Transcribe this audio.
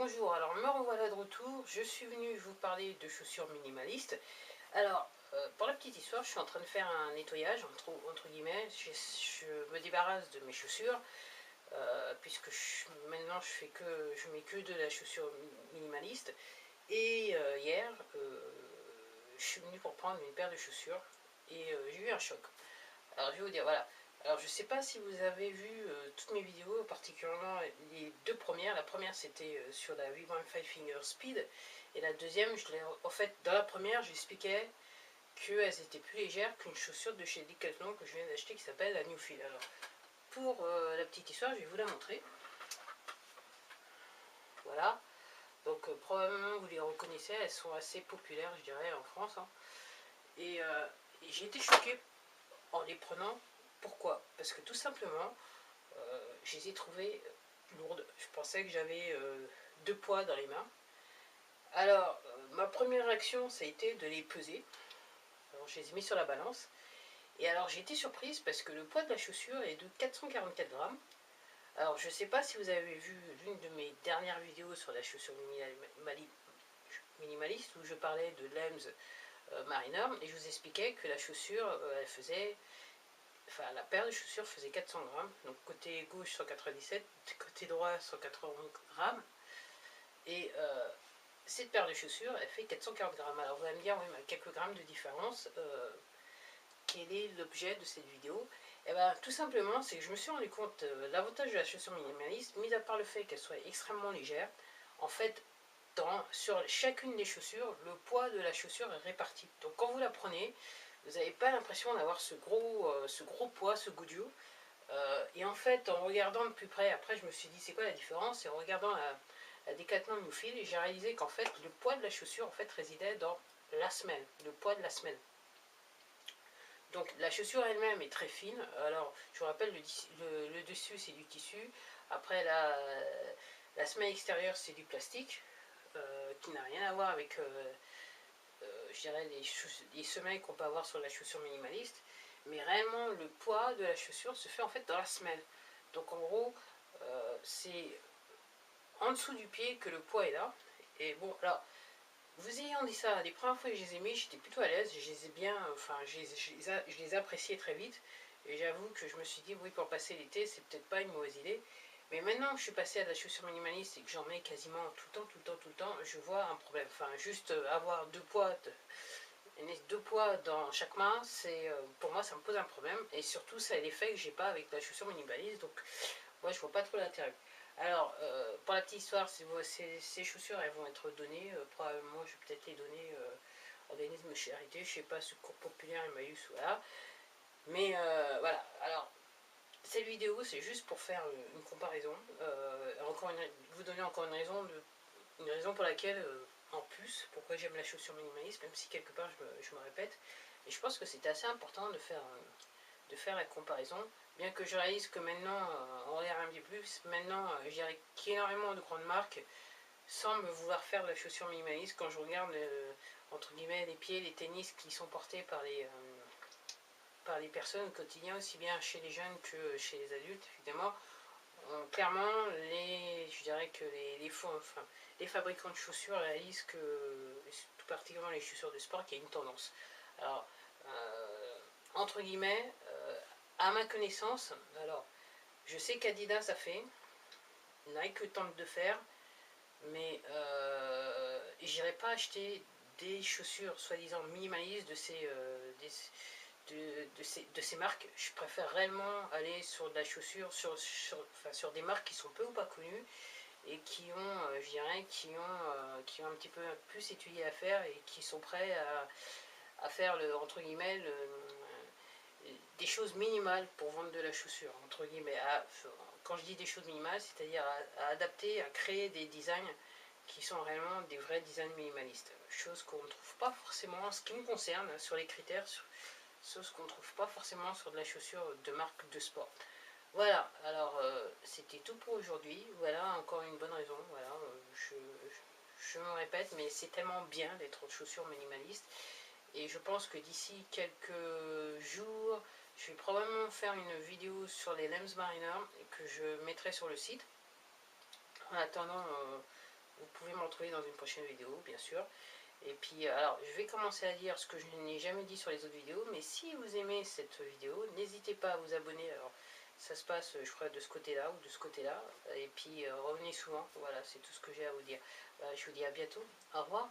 bonjour, alors me revoilà de retour. Je suis venue vous parler de chaussures minimalistes. Alors, pour la petite histoire, je suis en train de faire un nettoyage, entre guillemets. Je me débarrasse de mes chaussures, puisque maintenant je mets que de la chaussure minimaliste. Et hier, je suis venue pour prendre une paire de chaussures et j'ai eu un choc. Alors je vais vous dire, voilà. Alors je ne sais pas si vous avez vu toutes mes vidéos, particulièrement les deux premières. La première c'était sur la V1 Five Finger Speed. Et la deuxième, en fait, dans la première, j'expliquais qu'elles étaient plus légères qu'une chaussure de chez Decathlon que je viens d'acheter qui s'appelle la New Feel. Alors pour la petite histoire, je vais vous la montrer. Voilà. Donc probablement vous les reconnaissez, elles sont assez populaires, je dirais, en France. Hein. Et j'ai été choquée en les prenant. Pourquoi? Parce que tout simplement, je les ai trouvées lourdes. Je pensais que j'avais deux poids dans les mains. Alors, ma première réaction, ça a été de les peser. Alors, je les ai mis sur la balance. Et alors, j'ai été surprise parce que le poids de la chaussure est de 444 grammes. Alors, je ne sais pas si vous avez vu l'une de mes dernières vidéos sur la chaussure minimaliste où je parlais de l'EMS Mariner et je vous expliquais que la chaussure, elle faisait... Enfin, la paire de chaussures faisait 400 grammes, donc côté gauche 197, côté droit 180 grammes. Et cette paire de chaussures, elle fait 440 grammes. Alors vous allez me dire, oui, mais quelques grammes de différence, quel est l'objet de cette vidéo? Et bien, tout simplement, c'est que je me suis rendu compte, l'avantage de la chaussure minimaliste, mis à part le fait qu'elle soit extrêmement légère, en fait, sur chacune des chaussures, le poids de la chaussure est réparti. Donc quand vous la prenez, vous n'avez pas l'impression d'avoir ce gros poids, ce goudou. Et en fait, en regardant de plus près, après je me suis dit c'est quoi la différence? Et en regardant la Decathlon New Feel, j'ai réalisé qu'en fait le poids de la chaussure en fait résidait dans la semelle, le poids de la semelle. Donc la chaussure elle-même est très fine. Alors je vous rappelle, le dessus c'est du tissu. Après la semelle extérieure c'est du plastique, qui n'a rien à voir avec je dirais les semelles qu'on peut avoir sur la chaussure minimaliste. Mais réellement le poids de la chaussure se fait en fait dans la semelle. Donc en gros c'est en dessous du pied que le poids est là. Et bon, alors, vous ayant dit ça, les premières fois que je les ai mis, j'étais plutôt à l'aise, je les ai bien, enfin, je les appréciais très vite. Et j'avoue que je me suis dit, oui, pour passer l'été, c'est peut-être pas une mauvaise idée. Mais maintenant que je suis passé à la chaussure minimaliste et que j'en mets quasiment tout le temps, je vois un problème. Enfin, juste avoir deux poids dans chaque main, pour moi, ça me pose un problème. Et surtout, ça a l'effet que j'ai pas avec la chaussure minimaliste. Donc, moi, je vois pas trop l'intérêt. Alors, pour la petite histoire, ces chaussures, elles vont être données. Probablement, je vais peut-être les donner organisme de charité. Je sais pas, Secours Populaire, Emmaüs, voilà. Mais voilà. Alors, cette vidéo, c'est juste pour faire une comparaison. Vous donner encore une raison pour laquelle, en plus, pourquoi j'aime la chaussure minimaliste, même si quelque part je me répète. Et je pense que c'est assez important de faire la comparaison, bien que je réalise que maintenant, on regarde un petit plus, maintenant, je dirais qu'énormément de grandes marques semblent vouloir faire de la chaussure minimaliste. Quand je regarde, entre guillemets, les pieds, les tennis qui sont portés par les personnes au quotidien, aussi bien chez les jeunes que chez les adultes, évidemment, clairement, je dirais que les fabricants de chaussures réalisent que, tout particulièrement les chaussures de sport, qu'il y a une tendance. Alors, entre guillemets, à ma connaissance, alors, je sais qu'Adidas a fait, Nike tente de faire, mais j'irai pas acheter des chaussures soi-disant minimalistes de ces marques. Je préfère réellement aller sur de la chaussure, sur des marques qui sont peu ou pas connues et qui ont, je dirais, qui ont un petit peu plus étudié à faire et qui sont prêts à faire, entre guillemets, des choses minimales pour vendre de la chaussure, entre guillemets. Quand je dis des choses minimales, c'est-à-dire à adapter, à créer des designs qui sont réellement des vrais designs minimalistes. Chose qu'on ne trouve pas forcément, en ce qui me concerne, sur les critères, chose qu'on ne trouve pas forcément sur de la chaussure de marque de sport. Voilà, alors c'était tout pour aujourd'hui. Voilà, encore une bonne raison. Voilà, je me répète, mais c'est tellement bien d'être en chaussures minimalistes. Et je pense que d'ici quelques jours, je vais probablement faire une vidéo sur les Lems Mariner que je mettrai sur le site. En attendant, Vous pouvez me retrouver dans une prochaine vidéo, bien sûr. Et puis, alors, je vais commencer à dire ce que je n'ai jamais dit sur les autres vidéos, mais si vous aimez cette vidéo, n'hésitez pas à vous abonner. Alors, ça se passe, je crois, de ce côté-là ou de ce côté-là. Et puis, revenez souvent. Voilà, c'est tout ce que j'ai à vous dire. Je vous dis à bientôt. Au revoir.